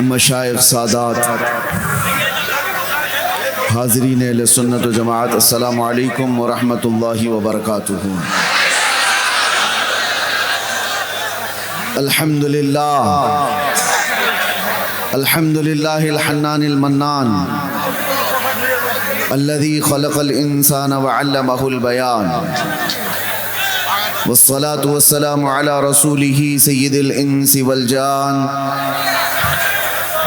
مشائخ سادات، حاضرین اہل سنت و جماعت، السلام علیکم ورحمۃ اللہ وبرکاتہ۔ الحمدللہ الحنان المنان الذي خلق الانسان وعلمه البيان، والصلاة والسلام على رسوله سید الانس والجان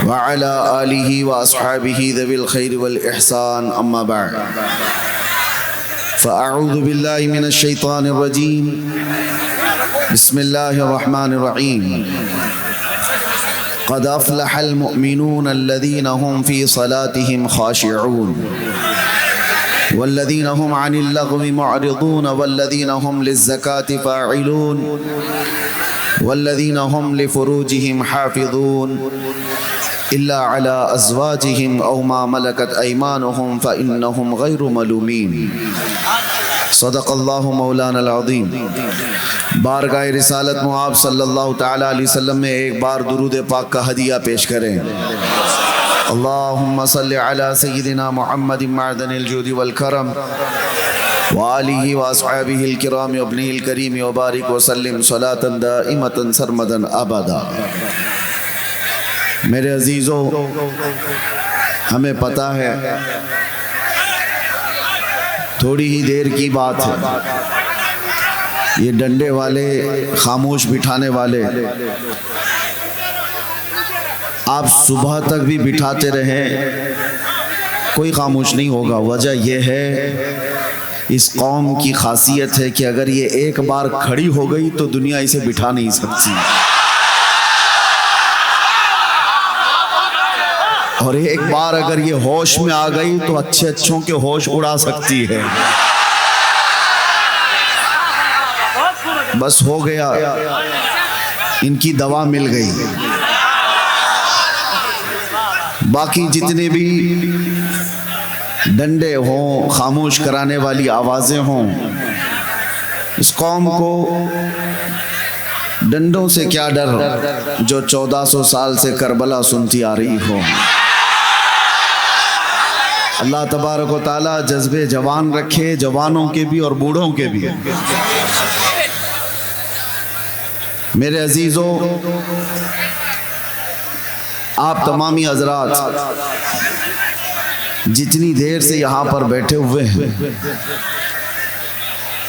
وعلى آلہ واصحابہ ذوی الخیر والاحسان، اما بعد فاعوذ باللہ من الشیطان الرجیم، بسم اللہ الرحمن الرحیم۔ قد افلح المؤمنون الذین هم فی صلاتهم خاشعون والذین هم عن اللغو معرضون والذین هم للزکاة فاعلون والذین هم لفروجهم حافظون إلا على أزواجهم أو ما ملكت أيمانهم فإنهم غير ملومين، صدق اللہ مولانا العظیم۔ بارگاہ رسالت مآب صلی اللہ تعالیٰ علیہ وسلم میں ایک بار درود پاک کا ہدیہ پیش کریں۔ اللہم صلی علی سیدنا محمد معدن الجود والکرم وآلہ واصحابہ الکرام وابنہ الکریم وبارک وسلم صلاة دائمة سرمدا ابدا۔ میرے عزیزوں، ہمیں پتہ ہے تھوڑی ہی دیر کی بات ہے، یہ ڈنڈے والے، خاموش بٹھانے والے، آپ صبح تک بھی بٹھاتے رہیں کوئی خاموش نہیں ہوگا۔ وجہ یہ ہے، اس قوم کی خاصیت ہے کہ اگر یہ ایک بار کھڑی ہو گئی تو دنیا اسے بٹھا نہیں سکتی، اور ایک بار اگر یہ ہوش میں آ گئی تو اچھے اچھوں کے ہوش اڑا سکتی ہے۔ بس ہو گیا، ان کی دوا مل گئی۔ باقی جتنے بھی ڈنڈے ہوں، خاموش کرانے والی آوازیں ہوں، اس قوم کو ڈنڈوں سے کیا ڈر جو 1400 سال سے کربلا سنتی آ رہی ہو۔ اللہ تبارک و تعالیٰ جذبے جوان رکھے، جوانوں کے بھی اور بوڑھوں کے بھی۔ میرے عزیزوں، آپ تمامی حضرات جتنی دیر سے یہاں پر بیٹھے ہوئے ہیں،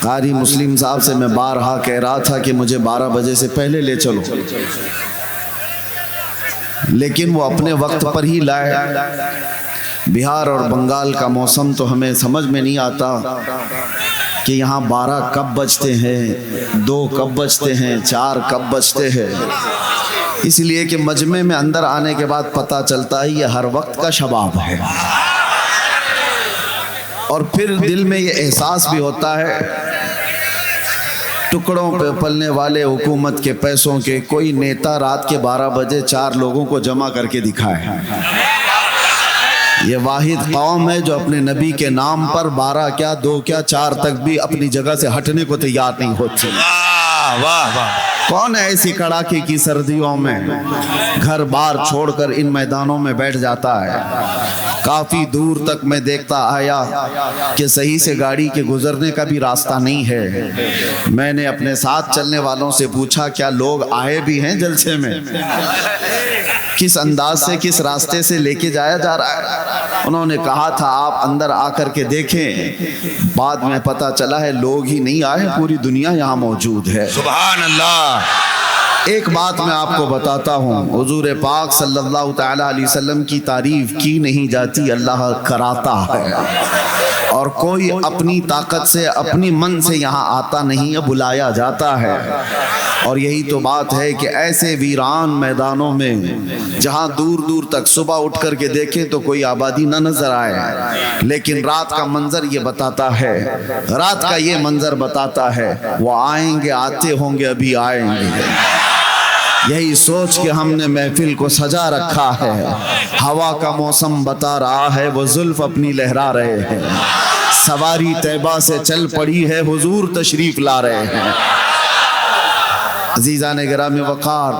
قاری مسلم صاحب سے میں بارہا کہہ رہا تھا کہ مجھے 12 بجے سے پہلے لے چلو، لیکن وہ اپنے وقت پر ہی لائے۔ بہار اور بنگال کا موسم تو ہمیں سمجھ میں نہیں آتا کہ یہاں 12 کب بجتے ہیں، 2 کب بجتے ہیں، 4 کب بجتے ہیں، اس لیے کہ مجمع میں اندر آنے کے بعد پتہ چلتا ہے یہ ہر وقت کا شباب ہے، اور پھر دل میں یہ احساس بھی ہوتا ہے ٹکڑوں پہ پلنے والے حکومت کے پیسوں کے کوئی نیتا رات کے 12 بجے 4 لوگوں کو جمع کر کے دکھائے۔ یہ واحد قوم ہے جو اپنے نبی کے نام پر 12 کیا 2 کیا 4 تک بھی اپنی جگہ سے ہٹنے کو تیار نہیں ہوتی۔ کون ہے ایسی کڑاکے کی سردیوں میں گھر بار چھوڑ کر ان میدانوں میں بیٹھ جاتا ہے؟ کافی دور تک میں دیکھتا آیا کہ صحیح سے گاڑی کے گزرنے کا بھی راستہ نہیں ہے۔ میں نے اپنے ساتھ چلنے والوں سے پوچھا کیا لوگ آئے بھی ہیں جلسے میں؟ کس انداز سے، کس راستے سے لے کے جایا جا رہا ہے؟ انہوں نے کہا تھا آپ اندر آ کر کے دیکھیں۔ بعد میں پتہ چلا ہے لوگ ہی نہیں آئے، پوری دنیا یہاں موجود ہے۔ سبحان اللہ۔ ایک بات میں آپ کو بتاتا ہوں، حضور پاک صلی اللہ تعالیٰ علیہ وسلم کی تعریف کی نہیں جاتی، اللہ کراتا ہے، اور کوئی اپنی طاقت سے، اپنی من سے یہاں آتا نہیں ہے، بلایا جاتا ہے۔ اور یہی تو بات ہے کہ ایسے ویران میدانوں میں جہاں دور دور تک صبح اٹھ کر کے دیکھیں تو کوئی آبادی نہ نظر آئے، لیکن رات کا منظر یہ بتاتا ہے، رات کا یہ منظر بتاتا ہے وہ آئیں گے، آتے ہوں گے، ابھی آئیں گے۔ یہی سوچ کے ہم نے محفل کو سجا رکھا ہے۔ ہوا کا موسم بتا رہا ہے وہ زلف اپنی لہرا رہے ہیں، سواری طیبہ سے چل پڑی ہے، حضور تشریف لا رہے ہیں۔ عزیزان گرامی وقار،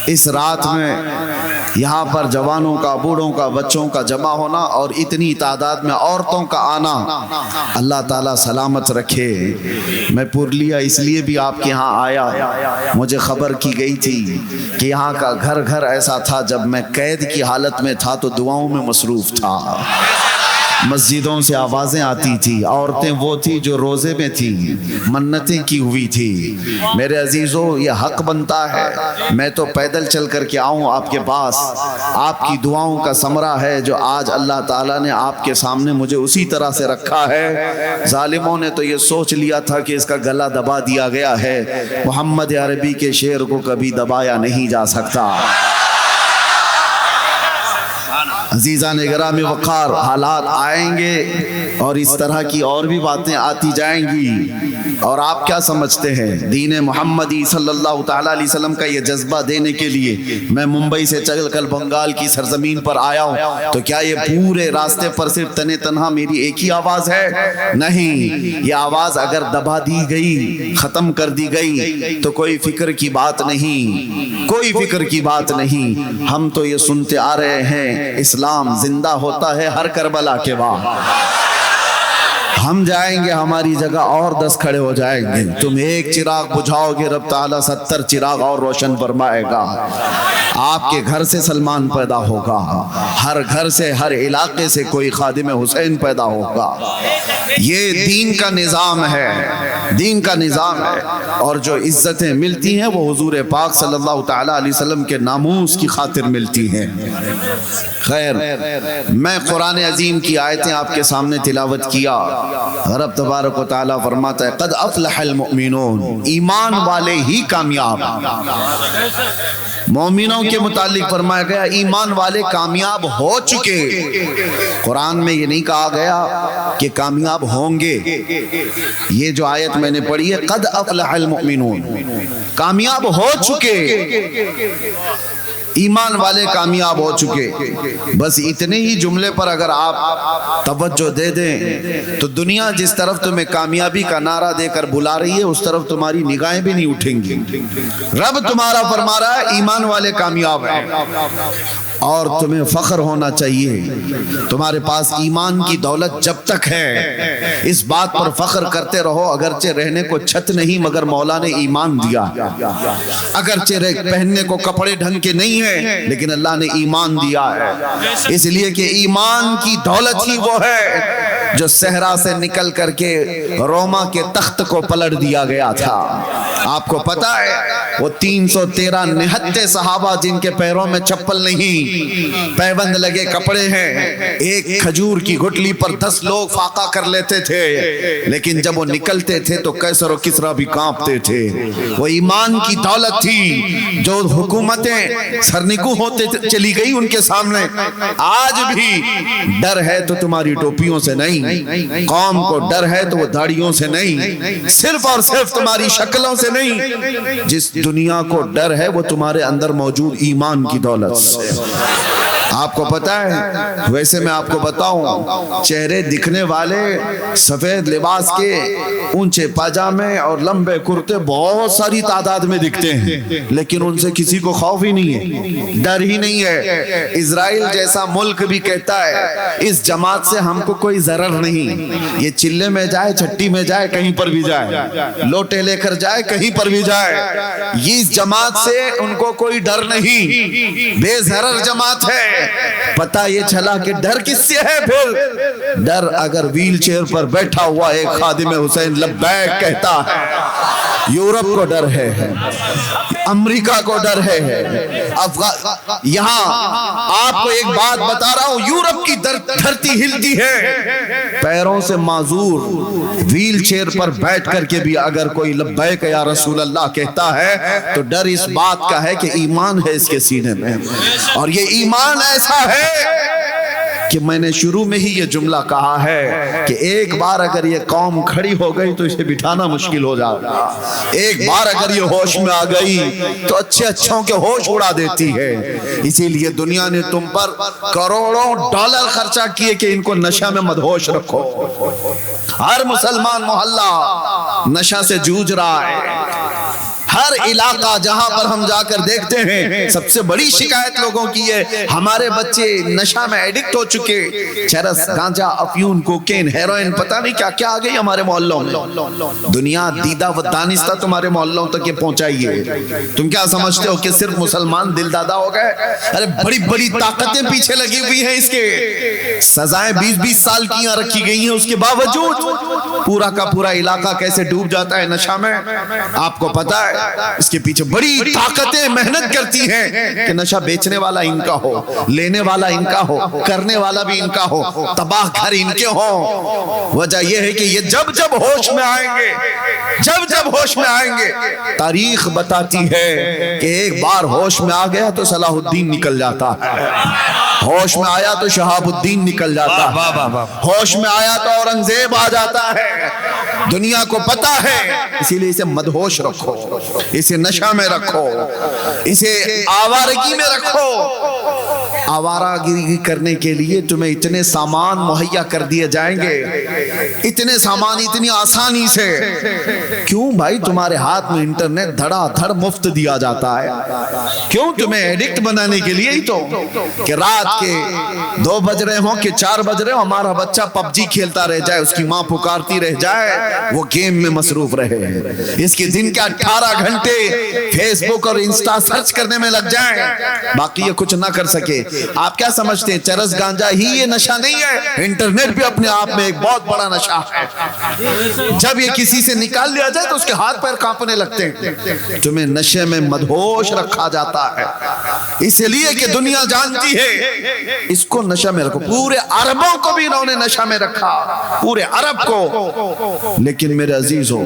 اس رات میں یہاں پر جوانوں کا، بوڑھوں کا، بچوں کا جمع ہونا اور اتنی تعداد میں عورتوں کا آنا، اللہ تعالیٰ سلامت رکھے۔ میں پورنیہ اس لیے بھی آپ کے یہاں آیا، مجھے خبر کی گئی تھی کہ یہاں کا گھر گھر ایسا تھا، جب میں قید کی حالت میں تھا تو دعاؤں میں مصروف تھا، مسجدوں سے آوازیں آتی تھی، عورتیں وہ تھی جو روزے میں تھی، منتیں کی ہوئی تھی۔ میرے عزیزوں، یہ حق بنتا ہے میں تو پیدل چل کر کے آؤں آپ کے پاس، آپ کی دعاؤں کا ثمرہ ہے جو آج اللہ تعالیٰ نے آپ کے سامنے مجھے اسی طرح سے رکھا ہے۔ ظالموں نے تو یہ سوچ لیا تھا کہ اس کا گلا دبا دیا گیا ہے، محمد عربی کے شعر کو کبھی دبایا نہیں جا سکتا۔ عزیزان گرامی وقار، حالات آئیں گے اور اس طرح کی اور بھی باتیں آتی جائیں گی، اور آپ کیا سمجھتے ہیں دین محمدی صلی اللہ تعالیٰ علیہ وسلم کا یہ جذبہ دینے کے لیے میں ممبئی سے چل کر بنگال کی سرزمین پر آیا ہوں، تو کیا یہ پورے راستے پر صرف تنہا میری ایک ہی آواز ہے؟ نہیں، یہ آواز اگر دبا دی گئی، ختم کر دی گئی تو کوئی فکر کی بات نہیں، کوئی فکر کی بات نہیں۔ ہم تو یہ سنتے آ رہے ہیں اسلام زندہ ہوتا ہے ہر کربلا کے بعد۔ ہم جائیں گے، ہماری جگہ اور 10 کھڑے ہو جائیں گے، تم ایک چراغ بجھاؤ گے، رب تعالیٰ 70 چراغ اور روشن فرمائے گا۔ آپ کے گھر سے سلمان پیدا ہوگا، ہر گھر سے، ہر علاقے سے کوئی خادم حسین پیدا ہوگا۔ یہ دین کا نظام ہے، دین کا نظام ہے، اور جو عزتیں ملتی ہیں وہ حضور پاک صلی اللہ تعالیٰ علیہ وسلم کے ناموس کی خاطر ملتی ہیں۔ خیر، میں قرآن عظیم کی آیتیں آپ کے سامنے تلاوت کیا۔ رب تبارک و تعالیٰ فرماتا ہے قد افلح المؤمنون، ایمان والے ہی کامیاب۔ مومنوں کے متعلق فرمایا گیا ایمان والے کامیاب ہو چکے، قرآن میں یہ نہیں کہا گیا کہ کامیاب ہوں گے۔ یہ جو آیت میں نے پڑھی ہے قد افلح المؤمنون، کامیاب ہو چکے، ایمان والے کامیاب ہو چکے۔ بس اتنے ہی جملے پر اگر آپ توجہ دے دیں تو دنیا جس طرف تمہیں کامیابی کا نعرہ دے کر بلا رہی ہے اس طرف تمہاری نگاہیں بھی نہیں اٹھیں گی۔ رب تمہارا فرما رہا ہے ایمان والے کامیاب ہیں، اور تمہیں فخر ہونا چاہیے، تمہارے پاس ایمان کی دولت جب تک ہے اس بات پر فخر کرتے رہو، اگرچہ رہنے کو چھت نہیں مگر مولا نے ایمان دیا، اگرچہ پہننے کو کپڑے ڈھنگ کے نہیں ہے لیکن اللہ نے ایمان دیا ہے، اس لیے کہ ایمان کی دولت ہی وہ ہے جو صحرا سے نکل کر کے روما کے تخت کو پلٹ دیا گیا تھا۔ آپ کو پتا ہے وہ 313 نہتے صحابہ جن کے پیروں میں چپل نہیں، پیبند لگے کپڑے ہیں، ایک کھجور کی گٹلی پر 10 لوگ فاقہ کر لیتے تھے، لیکن جب وہ نکلتے تھے تو قیصر و کسریٰ بھی کانپتے تھے۔ وہ ایمان کی دولت تھی جو حکومتیں سرنگوں ہوتے چلی گئی ان کے سامنے۔ آج بھی ڈر ہے تو تمہاری ٹوپیوں سے نہیں، قوم کو ڈر ہے تو وہ داڑیوں سے نہیں، صرف اور صرف تمہاری شکلوں سے نہیں، جس دنیا کو ڈر ہے وہ تمہارے اندر موجود ایمان کی دولت سے۔ آپ کو پتا ہے، ویسے میں آپ کو بتاؤں، چہرے دکھنے والے سفید لباس کے اونچے پاجامے اور لمبے کرتے بہت ساری تعداد میں دکھتے ہیں، لیکن ان سے کسی کو خوف ہی نہیں ہے، ڈر ہی نہیں ہے۔ اسرائیل جیسا ملک بھی کہتا ہے اس جماعت سے ہم کو کوئی ضرر نہیں، یہ چلے میں جائے، چھٹی میں جائے، کہیں پر بھی جائے، لوٹے لے کر جائے، کہیں پر بھی جائے، یہ اس جماعت سے ان کو کوئی ڈر نہیں، بے ضرر جماعت ہے۔ پتہ یہ چلا کہ ڈر کس سے ہے پھر؟ ڈر اگر ویل چیئر پر بیٹھا ہوا ایک خادم حسین لبیک کہتا ہے، یورپ کو ڈر ہے، امریکہ کو ڈر ہے، یہاں آپ کو ایک بات بتا رہا ہوں، یورپ کی دھرتی ہلتی ہے، پیروں سے معذور ویل چیئر پر بیٹھ کر کے بھی اگر کوئی لبیک یا رسول اللہ کہتا ہے تو ڈر اس بات کا ہے کہ ایمان ہے اس کے سینے میں، اور یہ ایمان ایسا ہے کہ میں نے شروع میں ہی یہ جملہ کہا ہے کہ ایک بار اگر یہ قوم کھڑی ہو گئی تو اسے بٹھانا مشکل ہو جاتا، ایک بار اگر یہ ہوش میں آ گئی تو اچھے اچھوں کے ہوش اڑا دیتی ہے۔ اسی لیے دنیا نے تم پر کروڑوں ڈالر خرچہ کیے کہ ان کو نشہ میں مدہوش رکھو۔ ہر مسلمان محلہ نشہ سے جوجھ رہا ہے، ہر علاقہ جہاں پر ہم جا کر دیکھتے ہیں سب سے بڑی شکایت لوگوں کی ہے ہمارے بچے نشہ میں ایڈکٹ ہو چکے، چرس، گانجا، افیون، کوکین، ہیروئن، پتہ نہیں کیا کیا آ گئی ہمارے محلوں میں۔ دنیا دیدہ و دانستہ تمہارے محلوں تک یہ پہنچائی ہے۔ تم کیا سمجھتے ہو کہ صرف مسلمان دل دادا ہو گئے؟ ارے بڑی بڑی طاقتیں پیچھے لگی ہوئی ہیں اس کے، سزائیں 20-20 سال کی یہاں رکھی گئی ہیں، اس کے باوجود پورا کا پورا علاقہ کیسے ڈوب جاتا ہے نشہ میں آپ کو پتا ہے۔ اس کے پیچھے بڑی طاقتیں محنت کرتی ہیں کہ نشہ بیچنے والا ان کا ہو، لینے والا ان کا ہو، کرنے والا بھی ان کا ہو، تباہ گھر ان کے ہوں۔ وجہ یہ ہے کہ یہ جب جب ہوش میں آئیں گے، جب جب ہوش میں آئیں گے، تاریخ بتاتی ہے کہ ایک بار ہوش میں آ گیا تو صلاح الدین نکل جاتا ہے، ہوش میں آیا تو شہاب الدین نکل جاتا ہے، ہوش میں آیا تو اورنگزیب آ جاتا ہے۔ دنیا کو پتا ہے، اسی لیے اسے مدہوش رکھو، اسے نشہ میں رکھو، اسے آوارگی میں رکھو۔ آوارگی کرنے کے لیے تمہیں اتنے سامان مہیا کر دیے جائیں گے، اتنے سامان اتنی آسانی سے۔ کیوں بھائی؟ تمہارے ہاتھ میں انٹرنیٹ دھڑا دھڑ مفت دیا جاتا ہے۔ کیوں؟ تمہیں ایڈکٹ بنانے کے لیے ہی تو، کہ رات کے 2 بج رہے ہوں کہ 4 بج رہے ہوں ہمارا بچہ پب جی کھیلتا رہ جائے، اس کی ماں پکارتی رہ جائے، وہ گیم میں مصروف رہے، اس کے دن کے 18 گھنٹے فیس بک اور انسٹا سرچ کرنے میں لگ جائیں، باقی یہ کچھ نہ کر سکے۔ آپ کیا سمجھتے ہیں چرس گانجا ہی یہ نشہ نہیں ہے؟ انٹرنیٹ بھی اپنے آپ میں ایک بہت بڑا نشہ ہے۔ جب یہ کسی سے نکال لیا جائے تو اس کے ہاتھ پیر کانپنے لگتے ہیں۔ تمہیں نشے میں مدہوش رکھا جاتا ہے، اس لیے کہ دنیا جانتی ہے اس کو نشہ میں رکھو۔ پورے عربوں کو بھی انہوں نے نشہ میں رکھا، پورے عرب کو۔ لیکن میرے عزیزوں،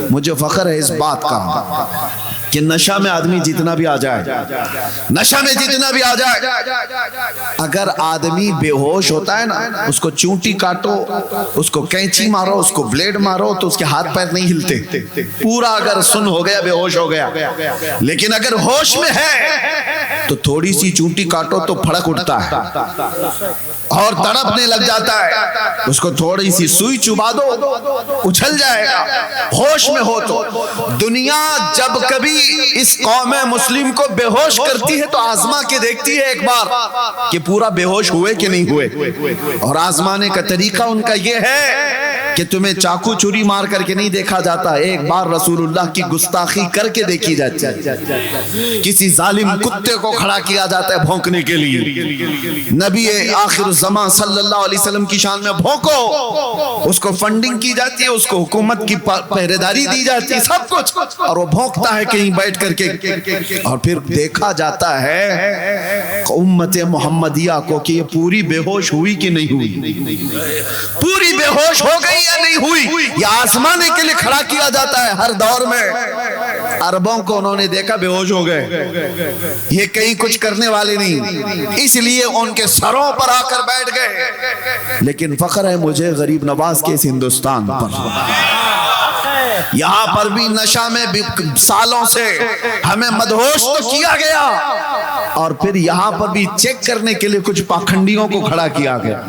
مجھے فخر ہے اس بات کا کہ نشہ میں آدمی جتنا بھی آ جائے، نشہ میں جتنا بھی آ جائے، اگر آدمی بے ہوش ہوتا ہے نا، اس کو چونٹی کاٹو، اس کو کینچی مارو، اس کو بلیڈ مارو تو اس کے ہاتھ پیر نہیں ہلتے، پورا اگر سن ہو گیا، بے ہوش ہو گیا۔ لیکن اگر ہوش میں ہے تو تھوڑی سی چونٹی کاٹو تو پھڑک اٹھتا ہے اور تڑپنے لگ جاتا ہے، اس کو تھوڑی سی سوئی چبا دو اچھل جائے گا۔ ہوش میں ہو تو دنیا جب کبھی اس قوم مسلم کو بے ہوش کرتی ہے تو آزما کے دیکھتی ہے ایک بار کہ پورا بے ہوش ہوئے کہ نہیں ہوئے، اور آزمانے کا طریقہ ان کا یہ ہے کہ تمہیں چاقو چوری مار کر کے نہیں دیکھا جاتا، ایک بار رسول اللہ کی گستاخی کر کے دیکھی جاتی ہے، کسی ظالم کتے کو کھڑا کیا جاتا ہے بھونکنے کے لیے، نبی آخر الزمان صلی اللہ علیہ وسلم کی شان میں بھونکو، اس کو فنڈنگ کی جاتی ہے، اس کو حکومت کی پہرے داری دی جاتی ہے، سب کچھ، اور وہ بھونکتا ہے کہیں بیٹھ کر کے، اور پھر دیکھا جاتا ہے امت محمدیہ کو کہ یہ پوری بے ہوش ہوئی کہ نہیں ہوئی، پوری بے ہوش ہو گئی یا نہیں ہوئی، یہ آزمانے کے لیے کھڑا کیا جاتا ہے ہر دور میں۔ عربوں کو انہوں نے دیکھا بے ہوش ہو گئے، یہ کہیں کچھ کرنے والے نہیں، اس لیے ان کے سروں پر آ کر بیٹھ گئے۔ لیکن فخر ہے مجھے غریب نواز کے اس ہندوستان پر، یہاں پر بھی نشہ میں سالوں سے ہمیں مدہوش تو کیا گیا، اور پھر یہاں پر بھی چیک کرنے کے لیے کچھ پاکھنڈیوں کو کھڑا کیا گیا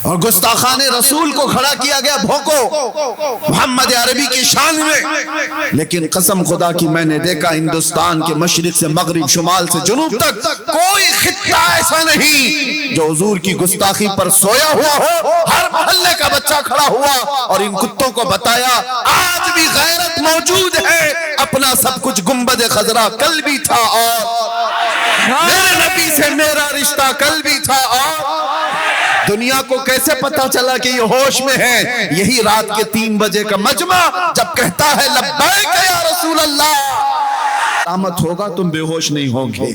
اور گستاخان رسول کو کھڑا کیا گیا، بھوکو محمد عربی کی شان میں۔ لیکن قسم خدا کی میں نے دیکھا ہندوستان کے مشرق سے مغرب، شمال سے جنوب تک کوئی خطہ ایسا نہیں جو حضور کی گستاخی پر سویا ہوا ہو۔ ہر محلے کا بچہ کھڑا ہوا اور ان کتوں کو بتایا آج بھی غیرت موجود ہے، اپنا سب کچھ گنبد خضرا کل بھی تھا، اور میرے نبی سے میرا رشتہ کل بھی تھا۔ اور دنیا کو کیسے پتا چلا کہ یہ ہوش میں ہے؟ یہی رات کے 3 بجے کا مجمع جب کہتا ہے لبیک یا رسول اللہ، قیامت ہوگا تم بے ہوش نہیں ہوں گے،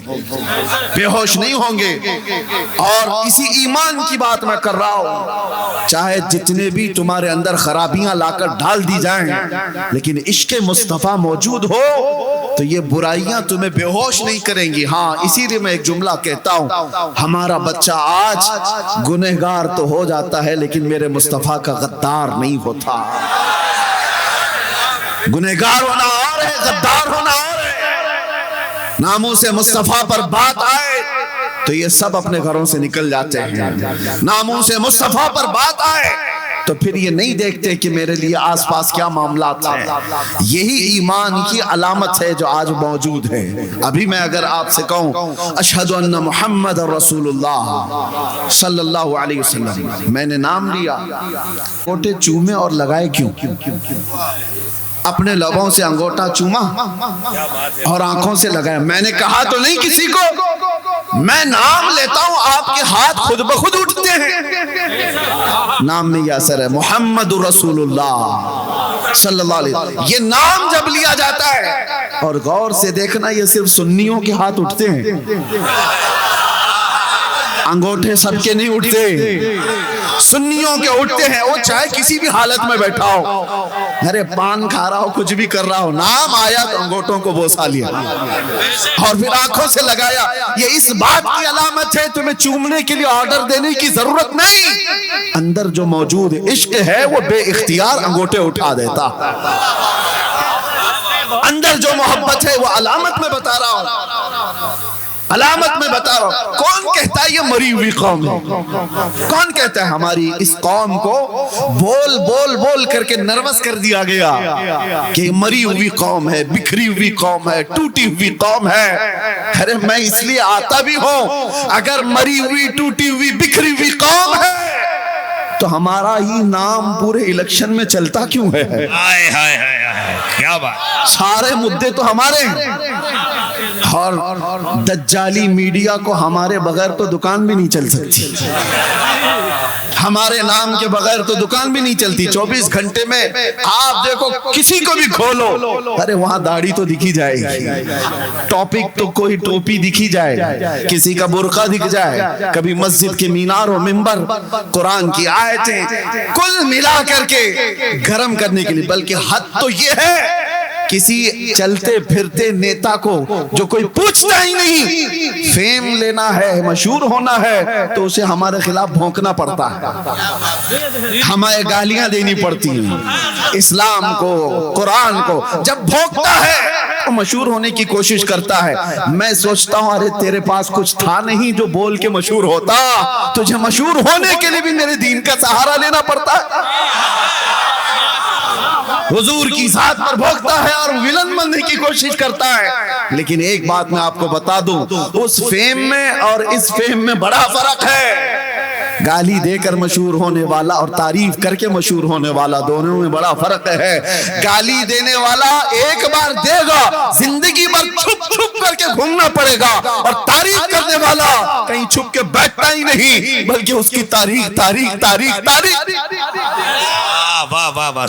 بے ہوش نہیں ہوں گے۔ اور اسی ایمان کی بات میں کر رہا ہوں، چاہے جتنے بھی تمہارے اندر خرابیاں لا کر ڈال دی جائیں، لیکن عشق مصطفیٰ موجود ہو تو یہ برائیاں تمہیں بے ہوش نہیں کریں گی۔ ہاں اسی لیے میں ایک جملہ کہتا ہوں، ہمارا بچہ آج گنہگار تو ہو جاتا ہے لیکن میرے مصطفیٰ کا غدار نہیں ہوتا۔ گنہگار ہونا اور ہے، غدار ہونا اور ہے۔ ناموس مصطفیٰ پر بات آئے تو یہ سب اپنے گھروں سے نکل جاتے ہیں، ناموس مصطفیٰ پر بات آئے تو پھر یہ نہیں دیکھتے کہ میرے لیے آس پاس کیا معاملات ہیں. یہی ایمان کی علامت ہے جو آج موجود ہے. ابھی میں اگر آپ سے کہوں اشہد ان محمد رسول اللہ صلی اللہ علیہ وسلم، میں نے نام لیا، انگوٹھے چومے اور لگائے کیوں؟ اپنے لبوں سے انگوٹھا چوما اور آنکھوں سے لگایا. میں نے کہا تو نہیں کسی کو، میں نام لیتا ہوں آپ کے ہاتھ خود بخود اٹھتے ہیں. نام میں یہ اثر ہے، محمد رسول اللہ صلی اللہ علیہ وسلم. یہ نام جب لیا جاتا ہے، اور غور سے دیکھنا یہ صرف سنیوں کے ہاتھ اٹھتے ہیں، انگوٹھے سب کے نہیں اٹھتے، سنیوں کے اٹھتے ہیں. وہ چاہے کسی بھی حالت میں بیٹھا ہو، ارے پان کھا رہا ہو، کچھ بھی کر رہا ہو، نام آیا تو انگوٹھوں کو بوسا لیا اور پھر آنکھوں سے لگایا. یہ اس بات کی علامت ہے تمہیں چومنے کے لیے آرڈر دینے کی ضرورت نہیں. اندر جو موجود عشق ہے وہ بے اختیار انگوٹھے اٹھا دیتا. اندر جو محبت ہے وہ علامت میں بتا رہا ہوں، علامت میں بتا رہا ہوں. کون کہتا ہے یہ مری ہوئی قوم ہے؟ کون کہتا ہے ہماری اس قوم کو بول بول بول کر کے نروس کر دیا گیا کہ یہ مری ہوئی قوم ہے، بکھری ہوئی قوم ہے، ٹوٹی ہوئی قوم ہے؟ ارے میں اس لیے آتا بھی ہوں، اگر مری ہوئی ٹوٹی ہوئی بکھری ہوئی قوم ہے تو ہمارا ہی نام پورے الیکشن میں چلتا کیوں ہے؟ کیا بات، سارے مدے تو ہمارے ہیں، اور دجالی میڈیا کو ہمارے بغیر تو دکان بھی نہیں چل سکتی، ہمارے نام کے بغیر تو دکان بھی نہیں چلتی. 24 گھنٹے میں آپ دیکھو کسی کو بھی کھولو، ارے وہاں داڑھی تو دکھی جائے گی، ٹاپک تو کوئی ٹوپی دکھی جائے، کسی کا برقع دکھ جائے، کبھی مسجد کے مینار و منبر قرآن کی آیتیں، کل ملا کر کے گرم کرنے کے لیے. بلکہ حد تو یہ ہے کسی چلتے پھرتے نیتا کو جو کوئی پوچھتا ہی نہیں، فیم لینا ہے، مشہور ہونا ہے، تو اسے ہمارے خلاف بھونکنا پڑتا ہے، ہمیں گالیاں دینی پڑتی ہیں. اسلام کو، قرآن کو جب بھونکتا ہے تو مشہور ہونے کی کوشش کرتا ہے. میں سوچتا ہوں ارے تیرے پاس کچھ تھا نہیں جو بول کے مشہور ہوتا، تجھے مشہور ہونے کے لیے بھی میرے دین کا سہارا لینا پڑتا ہے. حضور کی ذات پر بھوکتا ہے اور ولن بننے کی کوشش کرتا ہے. لیکن ایک بات میں آپ کو بتا دوں، اس فیم میں اور اس فیم میں بڑا فرق ہے. گالی دے کر مشہور ہونے والا اور تعریف کر کے مشہور ہونے والا، دونوں میں بڑا فرق ہے. گالی دینے والا ایک بار دے گا، زندگی بھر چھپ چھپ کر کے گھومنا پڑے گا، اور تعریف کرنے والا کہیں چھپ کے بیٹھتا ہی نہیں، بلکہ اس کی تاریخ تاریخ تاریخ تاریخ.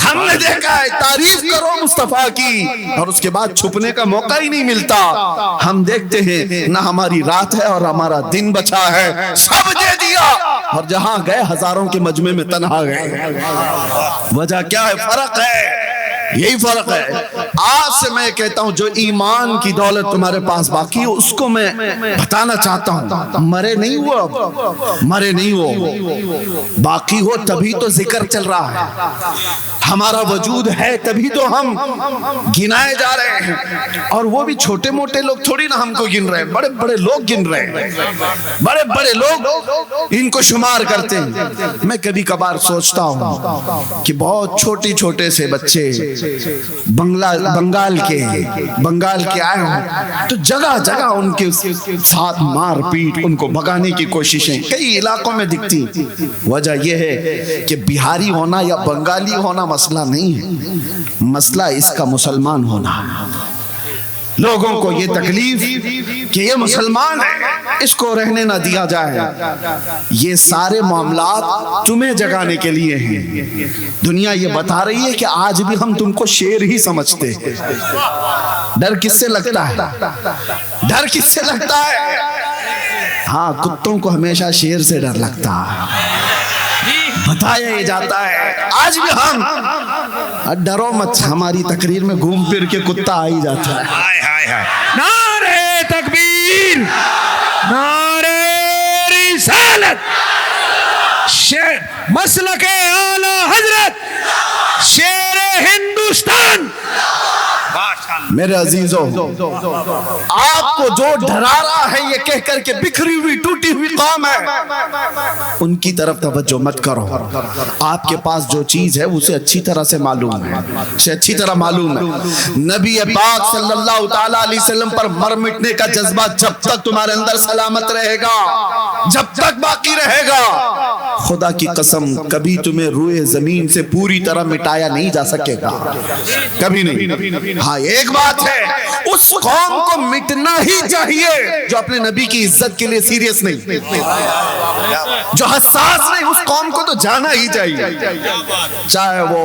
ہم نے دیکھا ہے تعریف کرو مصطفیٰ کی اور اس کے بعد چھپنے کا موقع ہی نہیں ملتا. ہم دیکھتے ہیں نہ ہماری رات ہے اور ہمارا دن بچا ہے، سب دے دیا اور جہاں گئے ہزاروں کے مجمع میں تنہا گئے. وجہ کیا ہے؟ فرق ہے، یہی فرق ہے. آج سے میں کہتا ہوں جو ایمان کی دولت تمہارے پاس باقی ہو اس کو میں بتانا چاہتا ہوں. مرے نہیں ہو، اب مرے نہیں ہو، باقی ہو تبھی تو ذکر چل رہا ہے. ہمارا وجود ہے تبھی تو ہم گنائے جا رہے ہیں، اور وہ بھی چھوٹے موٹے لوگ تھوڑی نہ ہم کو گن رہے ہیں، بڑے بڑے لوگ گن رہے ہیں، بڑے بڑے لوگ ان کو شمار کرتے ہیں. میں کبھی کبھار سوچتا ہوں کہ بہت چھوٹے چھوٹے سے بچے بنگال کے آئے ہوں تو جگہ جگہ ان کے ساتھ مار پیٹ، ان کو بھگانے کی کوششیں کئی علاقوں میں دکھتی. وجہ یہ ہے کہ بہاری ہونا یا بنگالی ہونا مسئلہ نہیں ہے، مسئلہ اس کا مسلمان ہونا. لوگوں کو یہ تکلیف کہ یہ مسلمان ہے، اس کو رہنے نہ دیا جائے. یہ سارے معاملات تمہیں جگانے کے لیے ہیں. دنیا یہ بتا رہی ہے کہ آج بھی ہم تم کو شیر ہی سمجھتے ہیں. ڈر کس سے لگتا ہے؟ ڈر کس سے لگتا ہے؟ ہاں، کتوں کو ہمیشہ شیر سے ڈر لگتا ہے، بتایا جاتا ہے. آج بھی ہم ڈرو مت، ہماری تقریر میں گھوم پھر کے کتا آ ہی جاتا ہے. نعرہ تکبیر، نعرہ رسالت، مسلک اعلی حضرت، شیر ہندوستان. میرے عزیزوں، آپ کو جو ڈرا رہا ہے یہ کہہ کر کے بکھری ہوئی ٹوٹی ہوئی قوم ہے، ان کی طرف توجہ مت کرو۔ آپ کے پاس جو چیز ہے اسے اچھی طرح سے معلوم ہے، اسے اچھی طرح معلوم ہے۔ نبی پاک صلی اللہ تعالیٰ علیہ وسلم پر مر مٹنے کا جذبہ جب تک تمہارے اندر سلامت رہے گا، جب تک باقی رہے گا، خدا کی قسم کبھی تمہیں روئے زمین سے پوری طرح مٹایا نہیں جا سکے گا، کبھی نہیں۔ ہاں ایک بات ہے، اس قوم کو مٹنا ہی چاہیے جو اپنے نبی کی عزت کے لیے سیریس نہیں، جو حساس نہیں، اس قوم کو تو جانا ہی چاہیے، چاہے وہ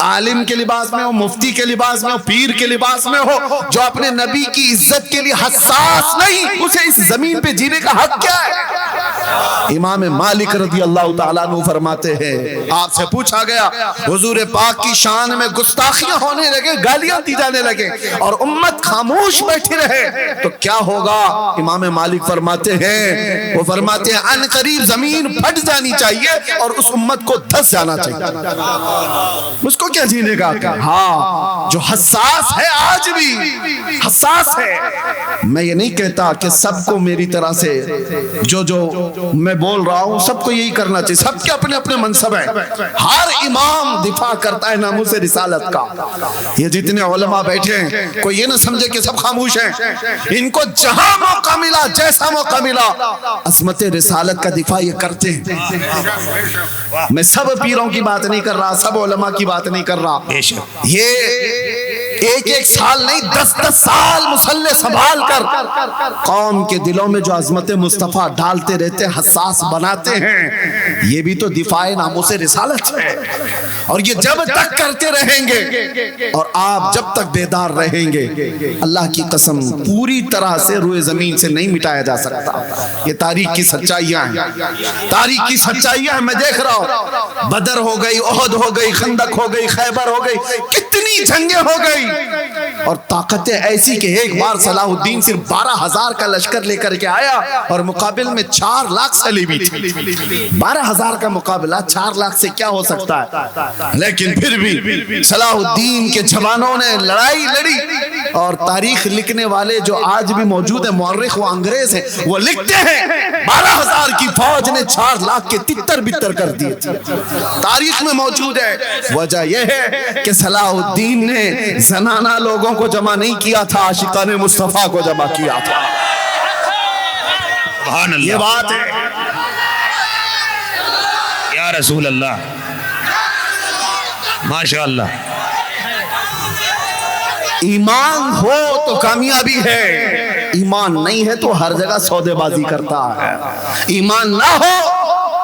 عالم کے لباس میں ہو، مفتی کے لباس میں ہو، پیر کے لباس میں ہو، جو اپنے نبی کی عزت کے لیے حساس نہیں، اسے اس زمین پہ جینے کا حق کیا ہے؟ امام مالک رضی اللہ تعالیٰ عنہ فرماتے ہیں، آپ سے پوچھا گیا حضور پاک کی شان میں گستاخیاں ہونے لگے، گالیاں دی جانے لگے اور امت خاموش بیٹھی رہے تو کیا ہوگا؟ امام مالک فرماتے ہیں، وہ فرماتے ہیں ان قریب زمین پھٹ جانی چاہیے اور اس امت کو دھس جانا چاہیے۔ اس کو کیا جینے گا؟ ہاں جو حساس ہے، آج بھی حساس ہے۔ میں یہ نہیں کہتا کہ سب کو میری طرح سے جو میں بول رہا ہوں سب کو یہی کرنا چاہیے، سب کے اپنے اپنے منصب ہیں، ہر امام دفاع کرتا ہے ناموس رسالت کا۔ یہ جتنے علماء بیٹھے ہیں کوئی یہ نہ سمجھے کہ سب خاموش ہیں، ان کو جہاں موقع ملا، جیسا موقع ملا، عظمت رسالت کا دفاع یہ کرتے ہیں۔ میں سب پیروں کی بات نہیں کر رہا، سب علماء کی بات نہیں کر رہا، یہ ایک ایک سال نہیں 10 سال مسلح سنبھال کر قوم کے دلوں میں جو عظمت مصطفیٰ ڈالتے رہتے، حساس بناتے ہیں، یہ بھی تو دفاع ناموس رسالت ہے۔ اور یہ جب تک کرتے رہیں گے اور آپ جب تک بیدار رہیں گے، اللہ کی قسم پوری طرح سے روئے زمین سے نہیں مٹایا جا سکتا۔ یہ تاریخ کی سچائیاں ہیں، تاریخ کی سچائیاں ہیں۔ میں دیکھ رہا ہوں بدر ہو گئی، احد ہو گئی، خندق ہو گئی، خیبر ہو گئی، کتنی جنگیں ہو گئی، اور طاقتیں ایسی کہ ایک بار صلاح الدین صرف 12,000 کا لشکر لے کر کے آیا اور مقابل میں 4 لاکھ صلیبی تھے۔ 12,000 کا مقابلہ 4 لاکھ سے کیا ہو سکتا ہے؟ لیکن پھر بھی صلاح الدین کے جوانوں نے لڑائی لڑی، اور تاریخ لکھنے والے جو آج بھی موجود ہیں، مورخ و انگریز ہیں، وہ لکھتے ہیں 12,000 کی فوج نے 4 لاکھ کے تتر بتر کر دیے، تاریخ میں موجود ہے۔ وجہ یہ ہے کہ صلاح الدین نے زنانہ لوگوں کو جمع نہیں کیا تھا، عاشقان مصطفیٰ کو جمع کیا تھا۔ سبحان اللہ، یہ بات ہے یا رسول اللہ، ماشاء اللہ۔ ایمان ہو تو کامیابی ہے، ایمان نہیں ہے تو ہر جگہ سودے بازی کرتا ہے۔ ایمان نہ ہو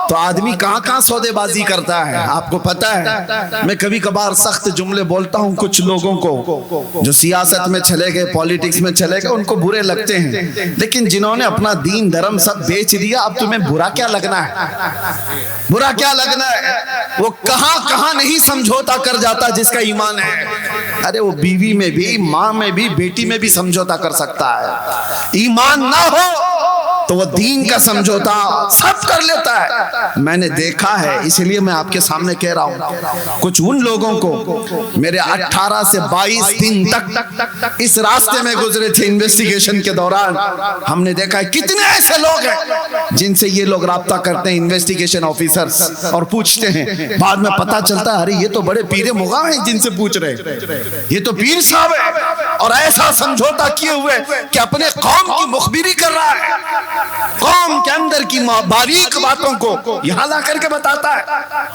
تو آدمی کہاں کہاں سودے بازی کرتا ہے۔ آپ کو پتا ہے میں کبھی کبھار سخت جملے بولتا ہوں کچھ لوگوں کو جو سیاست میں چلے گئے، پولیٹکس میں چلے گئے، ان کو برے لگتے ہیں، لیکن جنہوں نے اپنا دین دھرم سب بیچ دیا، اب تمہیں برا کیا لگنا ہے؟ برا کیا لگنا ہے؟ وہ کہاں کہاں نہیں سمجھوتا کر جاتا جس کا ایمان ہے۔ ارے وہ بیوی میں بھی، ماں میں بھی، بیٹی میں بھی سمجھوتا کر سکتا ہے۔ ایمان نہ ہو تو وہ دین کا سمجھوتا سب کر لیتا ہے۔ میں نے دیکھا ہے، اس لیے میں آپ کے سامنے کہہ رہا ہوں، کچھ ان لوگوں کو میرے 18 سے 22 دن تک اس راستے میں گزرے تھے انویسٹیگیشن کے دوران، ہم نے دیکھا ہے کتنے ایسے لوگ ہیں جن سے یہ لوگ رابطہ کرتے ہیں، انویسٹیگیشن آفیسرز، اور پوچھتے ہیں، بعد میں پتا چلتا ہے ارے یہ تو بڑے پیر مغاں ہیں جن سے پوچھ رہے، یہ تو پیر صاحب ہے، اور ایسا سمجھوتا کیے ہوئے کہ اپنے قوم کی مخبری کر رہا ہے، قوم کے اندر کی باریک باتوں کو یہاں لا کر کے بتاتا ہے۔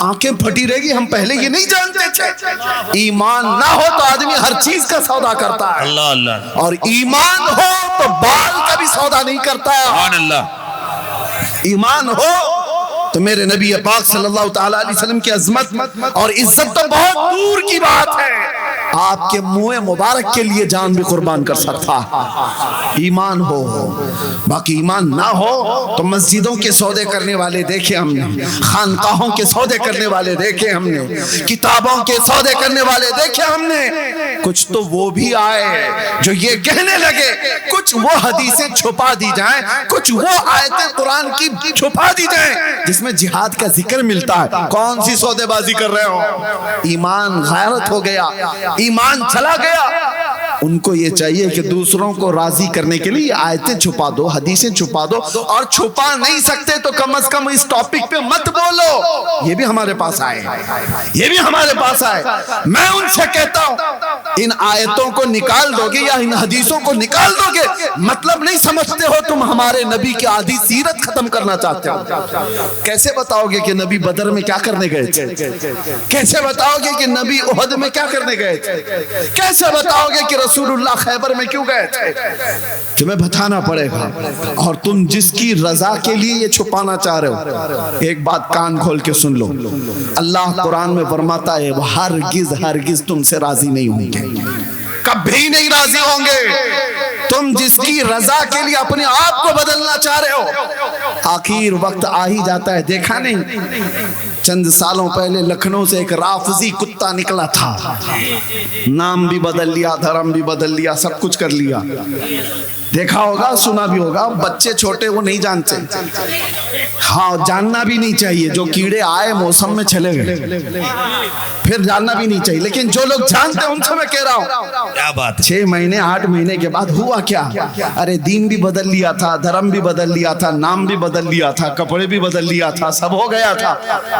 آنکھیں پھٹی رہے گی، ہم پہلے یہ نہیں جانتے تھے۔ ایمان نہ ہو تو آدمی ہر چیز کا سودا کرتا ہے، اللہ اللہ، اور ایمان ہو تو بال کا بھی سودا نہیں کرتا۔ سبحان اللہ۔ ایمان ہو تو میرے نبی پاک صلی اللہ تعالیٰ علیہ وسلم کی عظمت اور عزت تو بہت دور کی بات ہے، آپ کے منہ مبارک کے لیے جان بھی قربان کر سکتا۔ ایمان ہو، باقی ایمان نہ ہو تو مسجدوں کے سودے کرنے والے دیکھے ہم نے، خانقاہوں کے سودے کرنے والے دیکھے ہم نے، کتابوں کے سودے کرنے والے دیکھے ہم نے۔ کچھ تو وہ بھی آئے جو یہ کہنے لگے کچھ وہ حدیثیں چھپا دی جائیں، کچھ وہ آیتیں قرآن کی چھپا دی جائیں جس میں جہاد کا ذکر ملتا ہے۔ کون سی سودے بازی کر رہے ہو؟ ایمان غیرت ہو گیا، ایمان چلا گیا. ان کو یہ چاہیے کہ دوسروں کو راضی کرنے کے لیے آیتیں چھپا دو, حدیثیں چھپا دو, اور چھپا نہیں سکتے تو کم از کم اس ٹاپک پہ مت بولو. یہ بھی ہمارے پاس آئے, یہ بھی ہمارے پاس آئے. میں ان سے کہتا ہوں ان آیتوں کو نکال دو گے یا ان حدیثوں کو نکال دو گے, مطلب نہیں سمجھتے ہو تم ہمارے نبی کی آدھی سیرت ختم کرنا چاہتے ہو. کیسے بتاؤ گے کہ نبی بدر میں کیا کرنے گئے تھے؟ کیسے بتاؤ گے کہ نبی احد میں کیا کرنے گئے تھے؟ کیسے بتاؤ گے کہ رسول اللہ خیبر میں کیوں گئے تھے؟ تمہیں بتانا پڑے گا. اور تم جس کی رضا کے لیے یہ چھپانا چاہ رہے ہو, ایک بات کان کھول کے سن لو. اللہ قرآن میں فرماتا ہے وہ ہرگز ہرگز تم سے راضی نہیں ہوں گے, کبھی نہیں راضی ہوں گے. تم جس کی رضا کے لیے اپنے آپ کو بدلنا چاہ رہے ہو, آخر وقت آ ہی جاتا ہے. دیکھا نہیں چند سالوں پہلے لکھنؤ سے ایک رافضی کتا نکلا تھا, نام بھی بدل لیا, دھرم بھی بدل لیا, سب کچھ کر لیا. دیکھا ہوگا, سنا بھی ہوگا. بچے چھوٹے وہ نہیں جانتے, ہاں جاننا بھی نہیں چاہیے. جو کیڑے آئے موسم میں چلے گئے, پھر جاننا بھی نہیں چاہیے. لیکن جو لوگ جانتے ہیں ان سے میں کہہ رہا ہوں, کیا بات, 6 مہینے 8 مہینے کے بعد ہوا کیا؟ ارے دین بھی بدل لیا تھا, دھرم بھی بدل لیا تھا, نام بھی بدل لیا تھا, کپڑے بھی بدل لیا تھا, سب ہو گیا تھا.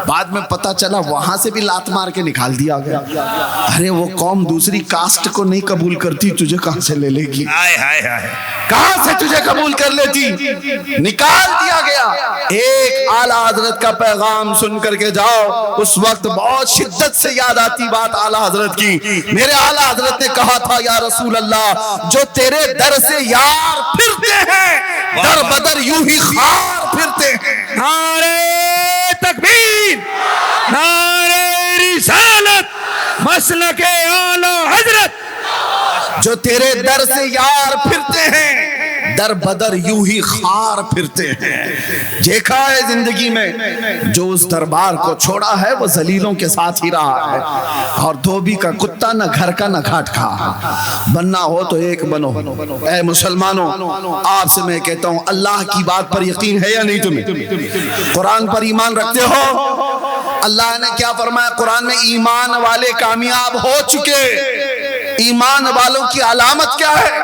بعد میں پتا چلا وہاں سے بھی لات مار کے نکال دیا گیا. ارے وہ قوم دوسری کاسٹ کو نہیں قبول کرتی, تجھے کہاں سے لے لے گی؟ کہاں سے تجھے قبول کر لیتی؟ نکال دیا گیا. ایک اعلیٰ حضرت کا پیغام سن کر کے جاؤ. اس وقت بہت شدت سے یاد آتی بات اعلیٰ حضرت کی. میرے اعلیٰ حضرت نے کہا تھا یا رسول اللہ, جو تیرے در سے یار پھرتے ہیں در بدر یوں ہی خار پھرتے ہیں. نعرہ تکبیر, نعرہ رسالت, مسلک اعلیٰ حضرت. جو تیرے در سے یار پھرتے ہیں در بدر یوں ہی خار پھرتے ہیں. دیکھا ہے زندگی میں جو اس دربار کو چھوڑا ہے وہ ذلیلوں کے ساتھ ہی رہا ہے. اور دھوبی کا کتا نہ گھر کا نہ گھاٹ کا. بننا ہو تو ایک بنو. اے مسلمانوں, آپ سے میں کہتا ہوں اللہ کی بات پر یقین ہے یا نہیں تمہیں؟ قرآن پر ایمان رکھتے ہو؟ اللہ نے کیا فرمایا قرآن میں؟ ایمان والے کامیاب ہو چکے. ایمان والوں کی علامت کیا ہے؟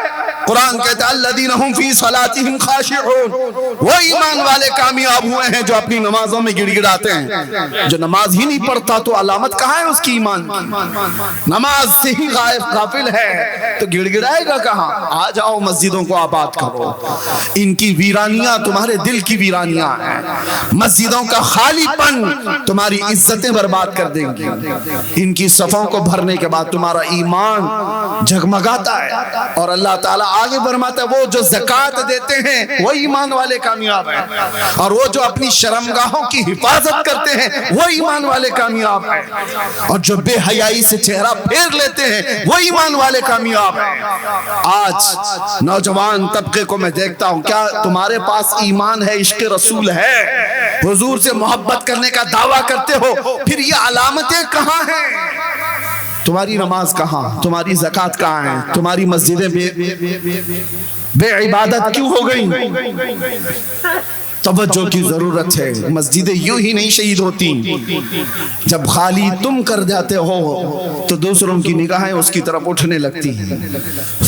قرآن کہتا ہے الذین هم فی صلاتهم خاشعون. وہ ایمان والے کامیاب ہوئے ہیں جو اپنی نمازوں میں گڑ گڑاتے ہیں. جو نماز ہی نہیں پڑھتا تو علامت کہاں ہے اس کی ایمان کی؟ نماز سے ہی غافل ہے تو گڑ گڑائے گا کہاں؟ آ جاؤ مسجدوں کو آباد کرو. ان کی ویرانیاں تمہارے دل کی ویرانیاں ہیں. مسجدوں کا خالی پن تمہاری عزتیں برباد کر دیں گی. ان کی صفوں کو بھرنے کے بعد تمہارا ایمان جھگمگاتا ہے. اور اللہ تعالیٰ آگے فرماتا ہے وہ جو زکوٰۃ دیتے ہیں وہ ایمان والے کامیاب ہیں, اور وہ جو اپنی شرمگاہوں کی حفاظت کرتے ہیں وہ ایمان والے کامیاب ہیں, اور جو بے حیائی سے چہرہ پھیر لیتے ہیں وہ ایمان والے کامیاب ہیں. آج نوجوان طبقے کو میں دیکھتا ہوں, کیا تمہارے پاس ایمان ہے, عشق رسول ہے, حضور سے محبت کرنے کا دعویٰ کرتے ہو, پھر یہ علامتیں کہاں ہیں؟ تمہاری نماز کہاں, تمہاری زکوٰۃ کہاں ہے, تمہاری مسجدیں بے عبادت کیوں ہو گئی؟ توجہ کی ضرورت ہے. مسجدیں یوں ہی نہیں شہید ہوتی. جب خالی تم کر جاتے ہو تو دوسروں کی نگاہیں اس کی طرف اٹھنے لگتی ہیں.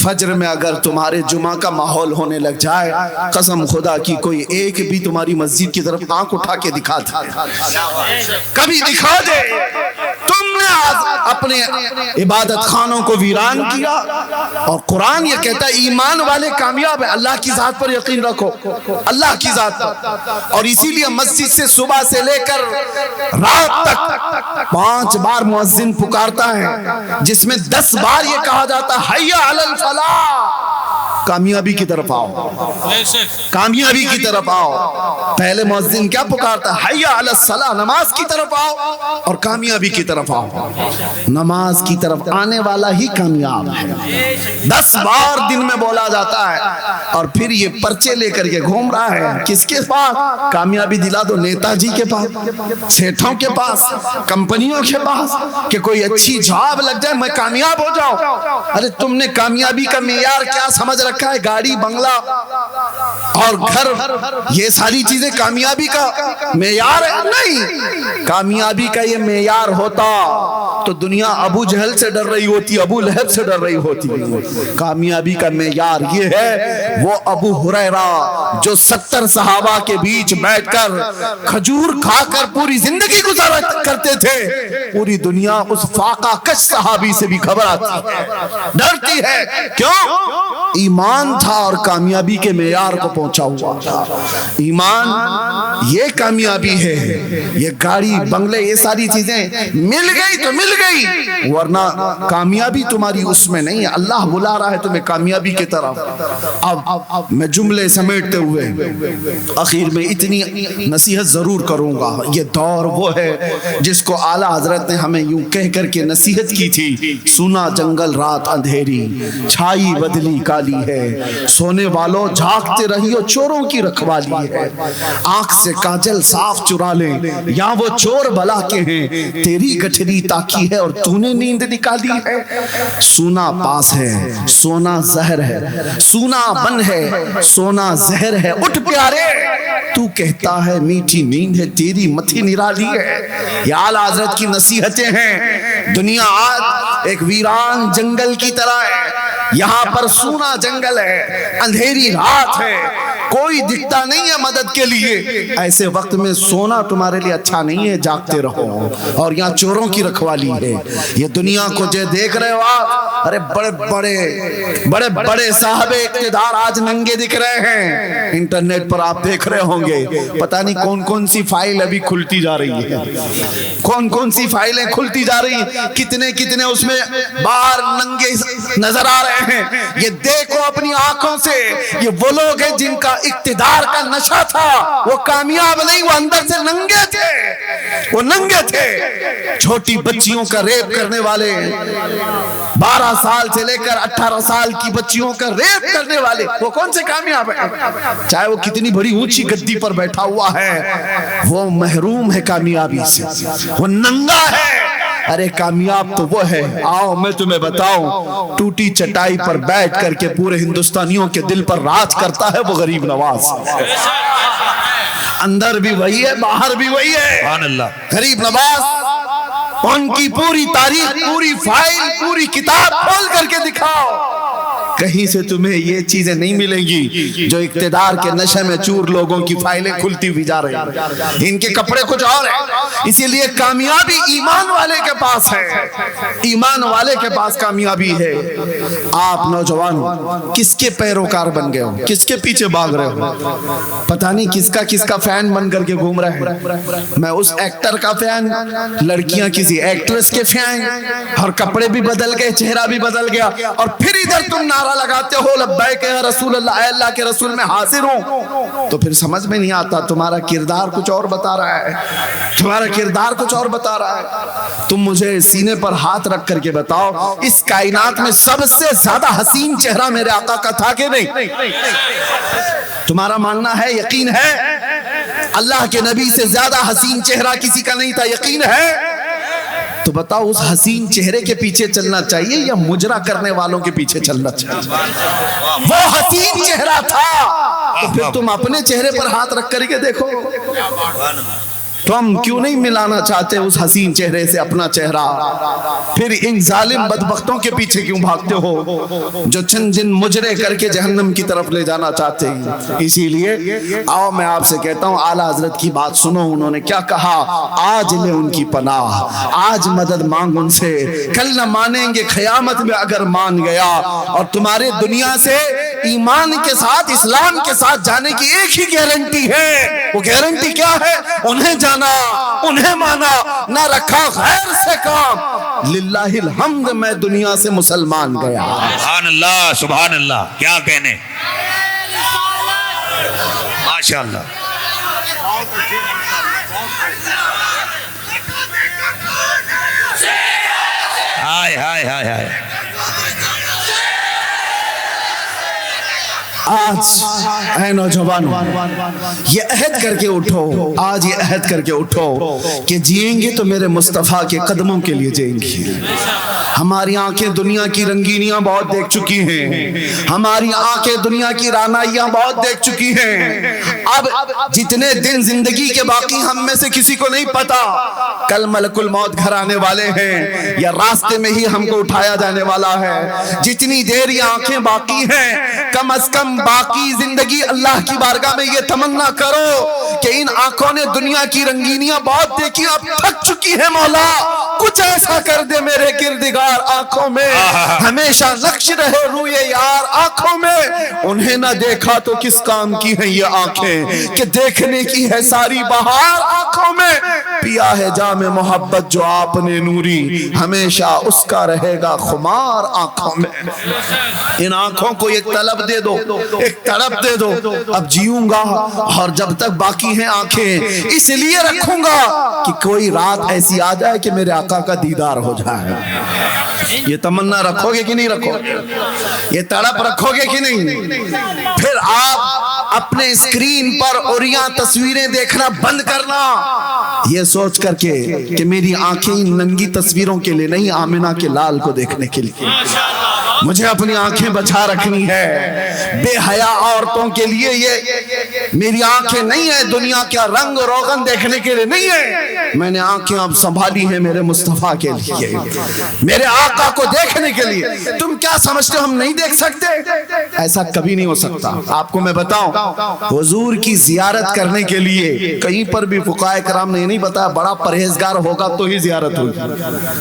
فجر میں اگر تمہارے جمعہ کا ماحول ہونے لگ جائے, قسم خدا کی کوئی ایک بھی تمہاری مسجد کی طرف آنکھ اٹھا کے دکھا دے, کبھی دکھا دے. تم نے اپنے عبادت خانوں کو ویران کیا. اور قرآن یہ کہتا ہے ایمان والے کامیاب ہیں. اللہ کی ذات پر یقین رکھو, اللہ کی ذات پر. اور اسی لیے مسجد سے صبح سے لے کر رات تک 5 بار مؤذن پکارتا ہے, جس میں 10 بار یہ کہا جاتا ہے حی علی الفلاح, کامیابی کی طرف آؤ, کامیابی کی طرف آؤ. پہلے مؤذن کیا پکارتا ہے؟ حی علی الصلاح, نماز کی طرف آؤ اور کامیابی کی طرف آؤ. نماز کی طرف آنے والا ہی کامیاب ہے. 10 بار دن میں بولا جاتا ہے, اور پھر یہ پرچے لے کر کے گھوم رہا ہے. کس کے پاس کامیابی دلا دو؟ نیتا جی کے پاس, سیٹھوں کے پاس, کمپنیوں کے پاس, کہ کوئی اچھی جاب لگ جائے میں کامیاب ہو جاؤں. ارے تم نے کامیابی کا معیار کیا سمجھ رکھا ہے؟ گاڑی, بنگلہ, اور گھر، یہ ساری چیزیں کامیابی کا معیار ہے؟ نہیں، کامیابی کا یہ معیار ہوتا تو دنیا ابو جہل سے ڈر رہی ہوتی، ابو لہب سے ڈر رہی ہوتی۔ کامیابی کا معیار یہ ہے، وہ ابو ہریرہ جو 70 صحابہ کے بیچ بیٹھ کر کھجور کھا کر پوری زندگی گزارا کرتے تھے، پوری دنیا اس فاقہ کش صحابی سے بھی گھبراتی ہے، ڈرتی ہے۔ کیوں؟ ایمان تھا اور کامیابی کے معیار کو پہنچا ہوا تھا۔ ایمان یہ کامیابی ہے، یہ گاڑی بنگلے یہ ساری چیزیں مل گئی تو مل گئی، ورنہ کامیابی تمہاری اس میں نہیں ہے۔ اللہ بلا رہا ہے تمہیں کامیابی کی طرف۔ اب میں جملے سمیٹتے ہوئے اخیر میں اتنی نصیحت ضرور کروں گا۔ یہ دور وہ ہے جس کو اعلیٰ حضرت نے ہمیں یوں کہہ کر کے نصیحت کی تھی، سنا جنگل رات اندھیری، چھائی بدلی کالی ہے، سونے والوں جھاگتے رہیو چوروں کی رکھوالی ہے، آنکھ سے کاجل صاف چرا لیں یا وہ چور بلا کے ہیں، تیری گٹھری تاکی ہے اور تو نے نیند نکالی ہے۔ سونا پاس ہے، سونا زہر ہے، سونا بن ہے، سونا زہر ہے، اٹھ پیارے تو کہتا ہے میٹھی نیند ہے، تیری متھی نرالی ہے۔ یہ اعلیٰ حضرت کی نصیحتیں ہیں۔ دنیا آج ایک ویران جنگل کی طرح ہے، یہاں پر سونا جنگل ہے، اندھیری رات ہے، کوئی دکھتا نہیں ہے مدد کے لیے۔ ایسے وقت میں سونا تمہارے لیے اچھا نہیں ہے، جاگتے رہو، اور یہاں چوروں کی رکھوالی ہے۔ یہ دنیا کو جو دیکھ رہے ہو آپ، ارے بڑے بڑے صاحب اقتدار آج ننگے دکھ رہے ہیں، انٹرنیٹ پر آپ دیکھ رہے ہوں گے، پتہ نہیں کون سی فائل ابھی کھلتی جا رہی ہے، کون سی فائلیں کھلتی جا رہی ہیں، کتنے اس میں باہر ننگے نظر آ رہے ہیں۔ یہ دیکھو اپنی آنکھوں سے، یہ وہ لوگ ہیں جن کا اقتدار کا نشہ تھا، وہ کامیاب نہیں، وہ اندر سے ننگے تھے، وہ ننگے تھے۔ چھوٹی بچیوں کا ریپ کرنے والے، 12 سال سے لے کر 18 سال کی بچیوں کا ریپ کرنے والے، وہ کون سے کامیاب ہیں؟ چاہے وہ کتنی بڑی اونچی گدی پر بیٹھا ہوا ہے، وہ محروم ہے کامیابی سے، وہ ننگا ہے۔ ارے کامیاب تو وہ ہے، آؤ میں تمہیں بتاؤں، ٹوٹی چٹائی پر بیٹھ کر کے پورے ہندوستانیوں کے دل پر راج کرتا ہے، وہ غریب نواز۔ اندر بھی وہی ہے، باہر بھی وہی ہے، سبحان اللہ۔ غریب نواز، ان کی پوری تاریخ، پوری فائل، پوری کتاب کھول کر کے دکھاؤ، کہیں سے تمہیں یہ چیزیں نہیں ملیں گی جو اقتدار کے نشے میں چور لوگوں کی فائلیں کھلتی ہوئی جا رہی ہیں۔ ان کے کپڑے کچھ اور ہیں، اسی لیے کامیابی ایمان والے کے پاس ہے، ایمان والے کے پاس کامیابی ہے۔ آپ نوجوان کس کے پیروکار بن گئے ہو، کس کے پیچھے بھاگ رہے ہو؟ پتہ نہیں کس کا فین بن کر کے گھوم رہے ہیں۔ میں اس ایکٹر کا فین، لڑکیاں کسی ایکٹریس کے فین، اور کپڑے بھی بدل گئے، چہرہ بھی بدل گیا، اور پھر ادھر تم نعرہ لگاتے ہو لبیک یا رسول اللہ، اے اللہ کے رسول میں حاضر ہوں۔ تو پھر سمجھ میں نہیں آتا، تمہارا کردار کچھ اور بتا رہا ہے، تمہارا کردار کچھ اور بتا رہا ہے۔ تم مجھے سینے پر ہاتھ رکھ کر کے بتاؤ، اس کائنات میں سب سے زیادہ حسین چہرہ میرے آقا کا تھا کہ نہیں؟ تمہارا ماننا ہے، یقین ہے؟ اللہ کے نبی سے زیادہ حسین چہرہ کسی کا نہیں تھا، یقین ہے؟ تو بتاؤ اس حسین چہرے کے پیچھے چلنا چاہیے یا مجرا کرنے والوں کے پیچھے چلنا چاہیے؟ وہ حسین چہرہ تھا، تو پھر تم اپنے چہرے پر ہاتھ رکھ کر کے دیکھو، تم کیوں نہیں ملانا چاہتے اس حسین چہرے سے اپنا چہرہ؟ پھر ان ظالم بدبختوں کے پیچھے کیوں بھاگتے ہو جو چند جن مجرے کر کے جہنم کی طرف لے جانا چاہتے ہیں؟ اسی لیے آؤ میں آپ سے کہتا ہوں، اعلیٰ حضرت کی بات سنو، انہوں نے کیا کہا؟ آج لے ان کی پناہ، آج مدد مانگ ان سے، کل نہ مانیں گے قیامت میں اگر مان گیا۔ اور تمہارے دنیا سے ایمان کے ساتھ، اسلام کے ساتھ جانے کی ایک ہی گارنٹی ہے، وہ گارنٹی کیا ہے؟ انہیں جانا، انہیں مانا، نہ رکھا غیر سے کام، للہ الحمد میں دنیا سے مسلمان گیا۔ سبحان اللہ، سبحان اللہ، کیا کہنے، ماشاءاللہ۔ ہائے ہائے ہائے ہائے۔ آج اے نوجوانوں یہ عہد کر کے اٹھو، آج یہ عہد کر کے اٹھو کہ جئیں گے تو میرے مصطفیٰ کے قدموں کے لیے جئیں گے۔ ہماری آنکھیں دنیا کی رنگینیاں بہت دیکھ چکی ہیں، ہماری آنکھیں دنیا کی رانائیاں بہت دیکھ چکی ہیں۔ اب جتنے دن زندگی کے باقی ہم میں سے کسی کو نہیں پتا کل ملک الموت گھر آنے والے ہیں یا راستے میں ہی ہم کو اٹھایا جانے والا ہے۔ جتنی دیر یہ آنکھیں باقی ہیں کم از کم باقی زندگی اللہ کی بارگاہ میں یہ تمنا کرو کہ ان آنکھوں نے دنیا کی رنگینیاں بہت دیکھی، اب تھک چکی ہے مولا، کچھ ایسا کر دے میرے کردگار آنکھوں میں ہمیشہ نقش رہے روئے یار آنکھوں میں۔ انہیں نہ دیکھا تو کس کام کی ہیں یہ آنکھیں کہ دیکھنے کی ہے ساری بہار آنکھوں میں۔ پیا ہے جام محبت جو آپ نے نوری، ہمیشہ اس کا رہے گا خمار آنکھوں میں۔ ان آنکھوں کو ایک طلب دے دو، ایک طلب دے دو، اب جیوں گا اور جب تک باقی ہیں آنکھیں اس لیے رکھوں گا کہ کوئی رات ایسی آ جائے کہ میرے آقا کا دیدار ہو جائے۔ یہ تمنا رکھو گے کہ نہیں رکھو گے؟ یہ تڑپ رکھو گے کہ نہیں؟ پھر آپ اپنے اسکرین پر اوریاں تصویریں دیکھنا بند کرنا، یہ سوچ کر کے کہ میری آنکھیں ننگی تصویروں کے لیے نہیں، آمنہ کے لال کو دیکھنے کے لیے مجھے اپنی آنکھیں بچا رکھنی ہے۔ بے حیا عورتوں کے لیے یہ میری آنکھیں نہیں ہے، دنیا کا رنگ روغن دیکھنے کے لیے نہیں ہے، میں نے آنکھیں اب سنبھالی ہیں میرے مصطفیٰ کے لیے، میرے آقا کو دیکھنے کے لیے۔ تم کیا سمجھتے ہو ہم نہیں دیکھ سکتے؟ ایسا کبھی نہیں ہو سکتا۔ آپ کو میں بتاؤں حضور کی زیارت کرنے کے لیے کہیں پر بھی فقہائے کرام نے نہیں بتایا بڑا پرہیزگار ہوگا تو ہی زیارت ہوگی،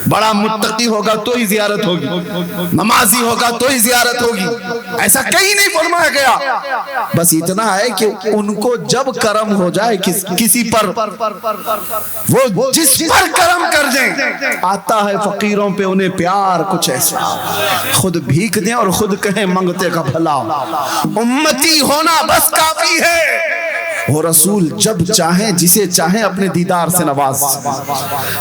بڑا متقی ہوگا تو ہی زیارت ہوگی، نمازی ہوگا تو ہی زیارت ہوگی، ایسا کہیں نہیں فرمایا گیا۔ بس اتنا ہے کہ ان کو جب کرم ہو جائے کسی پر، وہ جس پر کرم کر دیں، آتا ہے فقیروں پہ انہیں پیار کچھ ایسا، خود بھیک دیں اور خود کہیں منگتے کا بھلا، امتی ہونا بس کافی ہے۔ وہ رسول جب چاہیں جسے چاہیں اپنے دیدار سے نواز۔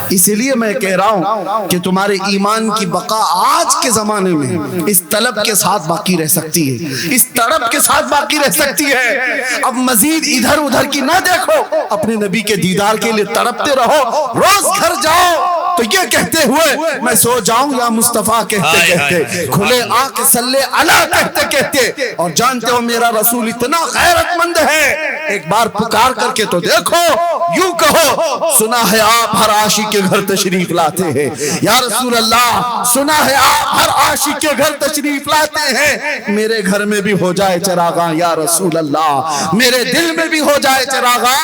اس لیے میں کہہ رہا ہوں کہ تمہارے ایمان کی بقا آج کے زمانے میں اس طلب کے ساتھ باقی رہ سکتی ہے، اس طلب کے ساتھ باقی رہ سکتی ہے۔ اب مزید ادھر ادھر کی نہ دیکھو، اپنے نبی کے دیدار کے لیے تڑپتے رہو۔ روز گھر جاؤ تو یہ کہتے ہوئے میں سو جاؤں یا مصطفیٰ کہتے کہتے، کھلے آنکھ صلی اللہ کہتے کہتے، اور جانتے ہو میرا رسول اتنا غیرت مند ہے، ایک بار پکار کر کے تو دیکھو، یوں کہو سنا ہے آپ ہر عاشق کے گھر تشریف لاتے ہیں یا رسول اللہ، سنا ہے آپ ہر عاشق کے گھر تشریف لاتے ہیں، میرے گھر میں بھی ہو جائے چراغاں یا رسول اللہ، میرے دل میں بھی ہو جائے چراغاں۔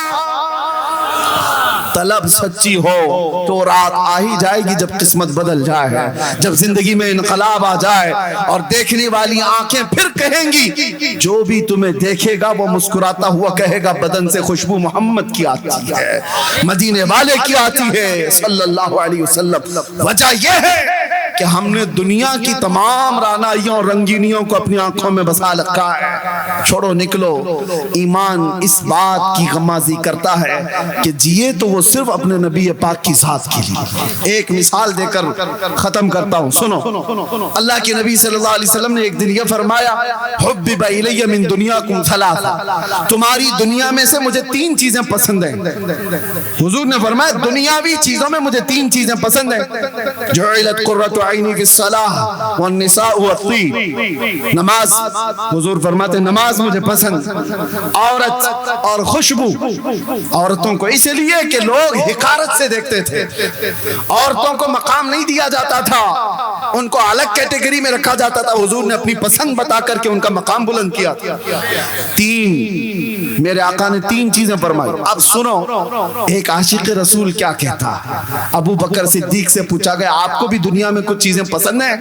طلب سچی ہو تو رات آ ہی جائے گی جب قسمت بدل جائے، جب زندگی میں انقلاب آ جائے، اور دیکھنے والی آنکھیں پھر کہیں گی، جو بھی تمہیں دیکھے گا وہ مسکراتا ہوا کہے گا بدن سے خوشبو محمد کی آتی ہے، مدینے والے کی آتی ہے صلی اللہ علیہ وسلم۔ وجہ یہ ہے کہ ہم نے دنیا کی تمام رانائیوں اور رنگینیوں کو اپنی آنکھوں میں بسا رکھا ہے۔ چھوڑو نکلو، ایمان اس بات کی غمازی کرتا ہے کہ جیے تو وہ صرف اپنے نبی پاک کی ذات کے لیے۔ ایک مثال دے کر ختم کرتا ہوں، سنو۔ اللہ کے نبی صلی اللہ علیہ وسلم نے ایک دن یہ فرمایا، حبب الی من دنیاکم ثلاثہ، تمہاری دنیا میں سے مجھے تین چیزیں پسند ہیں۔ حضور نے فرمایا دنیاوی چیزوں میں مجھے تین چیزیں پسند ہیں، جعلت قرۃ عینی فی الصلاۃ والنساء والطیب، نماز، حضور فرماتے نماز مجھے پسند، عورت اور خوشبو، عورتوں کو اس لیے کہ لوگ حقارت سے دیکھتے تھے، عورتوں کو مقام نہیں دیا جاتا تھا، ان کو الگ کیٹیگری میں رکھا جاتا تھا، حضور نے اپنی پسند بتا کر کے ان کا مقام بلند کیا۔ تین، میرے آقا نے تین چیزیں فرمائی۔ اب سنو ایک عاشق رسول کیا کہتا۔ ابو بکر صدیق سے پوچھا گیا آپ کو بھی دنیا میں کچھ چیزیں پسند ہیں؟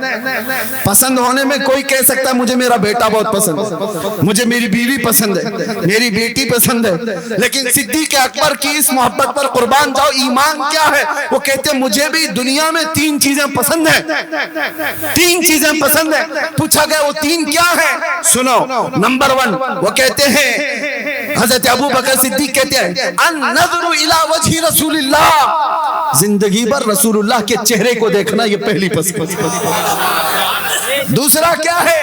پسند ہونے میں کوئی کہہ سکتا ہے مجھے میرا بیٹا بہت پسند ہے، مجھے میری بیوی پسند ہے، میری بیٹی پسند ہے، لیکن صدیق اکبر کی اس محبت پر قربان جاؤ ایمان کیا ہے؟ وہ کہتے ہیں مجھے بھی دنیا میں تین چیزیں پسند ہیں، تین چیزیں پسند ہیں۔ پوچھا گیا وہ تین کیا ہیں؟ سنو، نمبر 1 وہ کہتے ہیں، حضرت ابو بکر صدیق کہتے ہیں النظر الی وجہ رسول اللہ، زندگی بھر رسول اللہ کے چہرے کو دیکھنا یہ پہلی پسند۔ دوسرا کیا ہے؟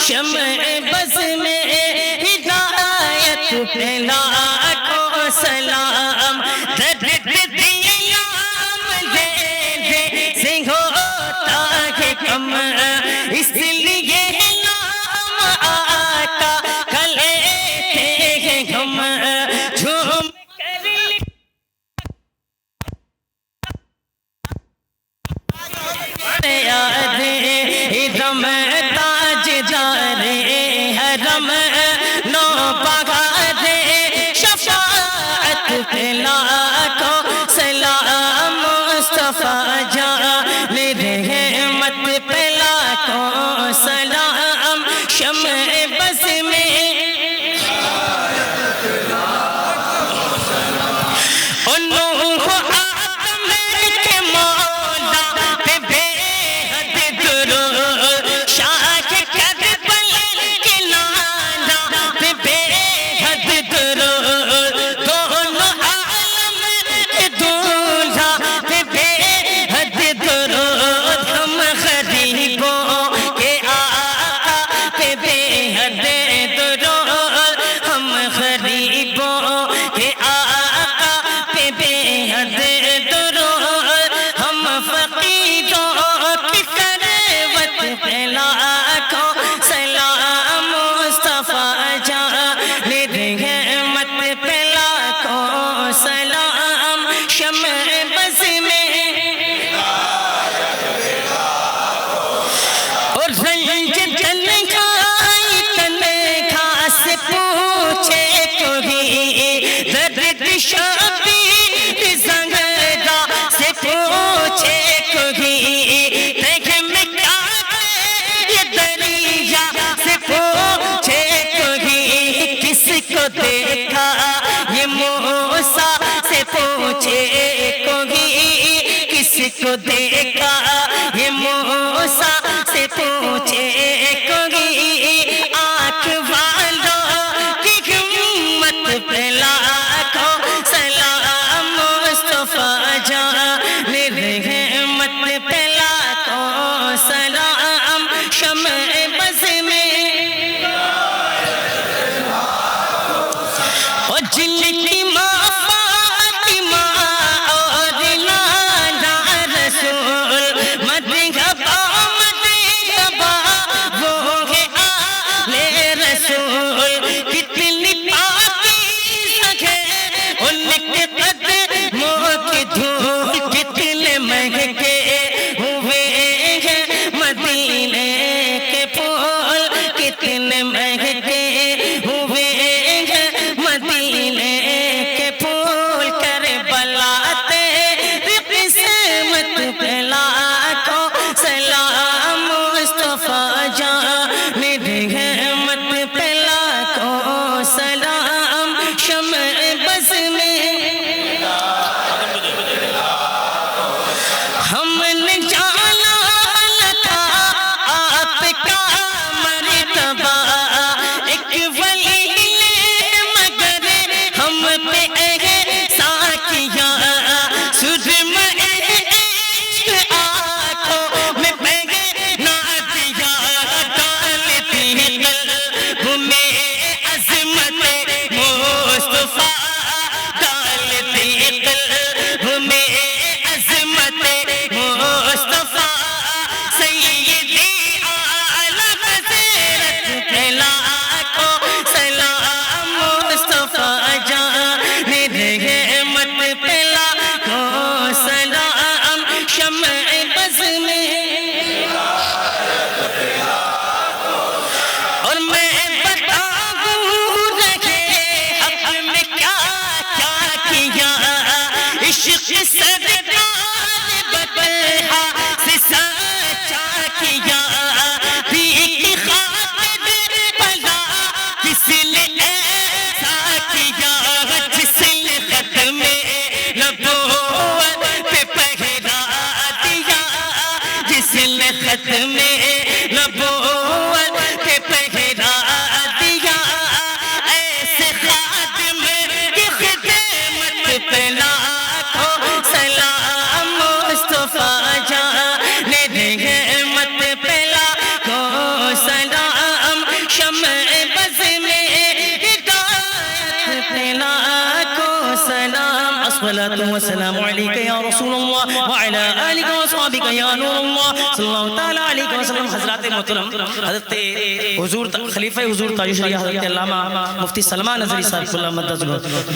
شمع بز میں ہدایت پہ لاکھوں سلام درد دیا لے دے سے ہوتا ہے کم اس لیے نام آقا کا لیتے ہیں ہم جھوم کر یاد ادم تاج دار حرم نو بغاد شفاعت پہ لاکھوں سلام مصطفیٰ جان رحمت پہ لاکھوں سلام شمع بز میں نوح آدم کے مولا پہ بے حد درود شاہ کربل کے لالا پہ بے حد درود دونوں عالم کے دولہا پہ بے حد درود ہم غریبوں کے آقا پہ بے حد درود ہم غریبوں کے آقا پہ بے حد درود ہم فقیروں کی ثروت پہ لاکھوں سلام مصطفیٰ جان رحمت پہ لاکھوں سلام شمع بز میں اور رنج تنہائی تنہا سے پوچھے کوئی درد شبیر زنگرا سے پوچھے کوئی دیکھ میں کیا ہے یہ دریا سے پوچھے کوئی کس کو دیکھا یہ موسیٰ سے پوچھے کوئی کس کو دیکھا یہ موسیٰ سے پوچھے کوئی آنکھ والوں کی ہمت پہ لاکھوں سلام مصطفیٰ جان رحمت پہ لاکھوں سلام شمع بز میں اور جن کی ماں فاطمہ اور لالا رسول مدھبا وہ ہے آل رسول کتنی پاکیزہ ہے ان کے قدموں کی دھول کتنے مہنگے ہوئے ہیں مدینے کے پھول کتنے مہنگے ہوئے ہیں مدینے کے پھول کربلا تیری قسمت پہ لاکھوں سلام مصطفیٰ جان رحمت پہ لاکھوں سلام شمع بز میں ہم نے جانا لگا آپ کا مرتبہ ایک ولی نے مگر ہم پہ احسان کیا سرم عشق آنکھوں میں پہنا دیا ڈالتی قلب میں عظمت مصطفیٰ ڈالتی قلب میں عظمت مصطفیٰ سیدی اعلیٰ حضرت پہ لاکھوں سلام مصطفیٰ جان رحمت پہ لاکھوں سلام شمع بز میں اور میں بتاؤں رہے حق میں کیا کیا کیا عشق سرکار بطحہ سے سچا کیا بھی کی خاطر بلا کس نے ایسا کیا جس نے ختم نبوت پہ پہرا دیا جس نے ختم نبوت پہ پہرا دیا ایسے خادم کی خدمت پہ لاکھوں سلام مصطفیٰ جان رحمت پہ لاکھوں لاکھوں سلام الصلاۃ والسلام علیک یا رسول اللہ وعلی آلک وصحبک یا نور اللہ صلی اللہ تعالی علیہ وسلم. حضرات محترم، حضرت حضور خلیفہ حضور تاج شریعہ حضرت علامہ مفتی سلمان نظری صاحب اللہ مدد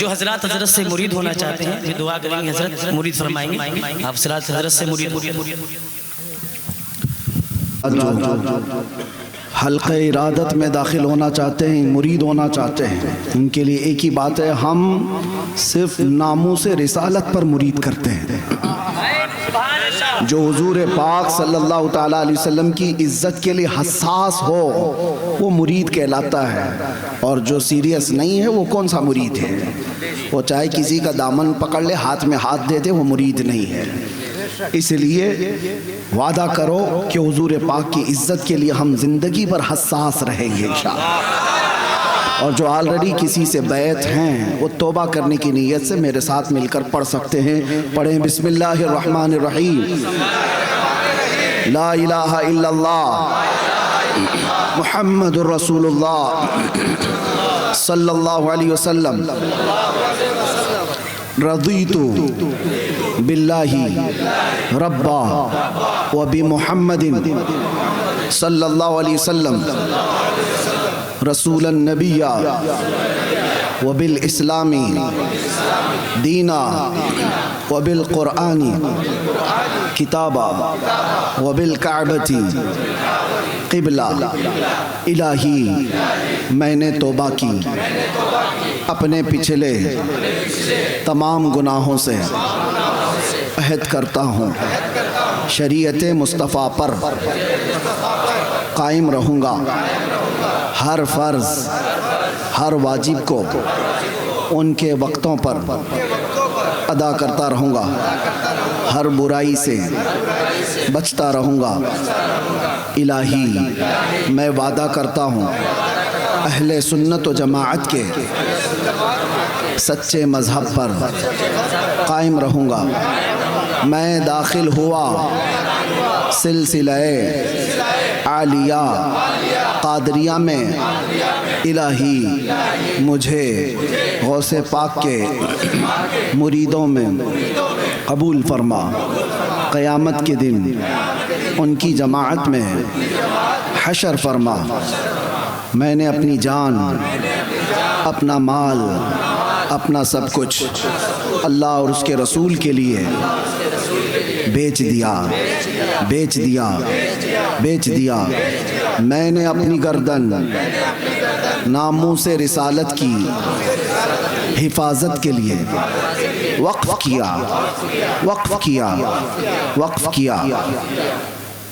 جو حضرات حضرت سے مرید ہونا چاہتے ہیں یہ دعا کریں گے، حضرت مرید فرمائیں گے. آپ صلاۃ حضرت سے مرید حلقہ ارادت میں داخل ہونا چاہتے ہیں، مرید ہونا چاہتے ہیں، ان کے لیے ایک ہی بات ہے، ہم صرف ناموس رسالت پر مرید کرتے ہیں. جو حضور پاک صلی اللہ تعالیٰ علیہ وسلم کی عزت کے لیے حساس ہو وہ مرید کہلاتا ہے، اور جو سیریس نہیں ہے وہ کون سا مرید ہے؟ وہ چاہے کسی کا دامن پکڑ لے، ہاتھ میں ہاتھ دے دے، وہ مرید نہیں ہے. اس لیے وعدہ کرو کہ حضور پاک کی عزت کے لیے ہم زندگی پر حساس رہیں گے انشاءاللہ. اور جو آلریڈی کسی سے بیعت ہیں وہ توبہ کرنے کی نیت سے میرے ساتھ مل کر پڑھ سکتے ہیں. پڑھیں بسم اللہ الرحمن الرحیم. لا الہ الا اللہ محمد الرسول اللہ صلی اللہ علیہ وسلم. رضیت باللہ ربا وبمحمد صلی اللہ علیہ وسلم رسول النبی وبالاسلام دینا وبالقرآن کتابا وبالکعبۃ قبلہ. الہی میں نے توبہ کی، اپنے پچھلے تمام گناہوں سے عہد کرتا ہوں شریعت مصطفیٰ پر قائم رہوں گا. ہر فرض ہر واجب کو ان کے وقتوں پر ادا کرتا رہوں گا. ہر برائی سے بچتا رہوں گا. الہی میں وعدہ کرتا ہوں اہل سنت و جماعت کے سچے مذہب پر قائم رہوں گا. میں داخل ہوا سلسلہ عالیہ قادریہ میں، الہی مجھے غوث پاک کے مریدوں میں قبول فرما. قیامت کے دن ان کی جماعت میں حشر فرما. میں نے اپنی جان، اپنا مال، اپنا سب کچھ اللہ اور اس کے رسول کے لیے بیچ دیا. میں نے اپنی گردن ناموس رسالت کی حفاظت کے لیے وقف کیا.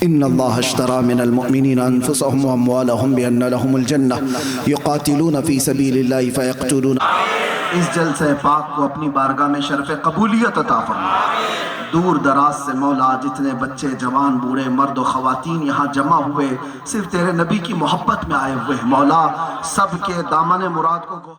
ان اللہ اشترى من المؤمنین انفسهم واموالهم بان لهم الجنہ یقاتلون فی سبیل اللہ فیقتلون. اس جلسہ پاک کو اپنی بارگاہ میں شرف قبولیت عطا فرما. دور دراز سے مولا جتنے بچے، جوان، بوڑھے، مرد و خواتین یہاں جمع ہوئے صرف تیرے نبی کی محبت میں آئے ہوئے، مولا سب کے دامن مراد کو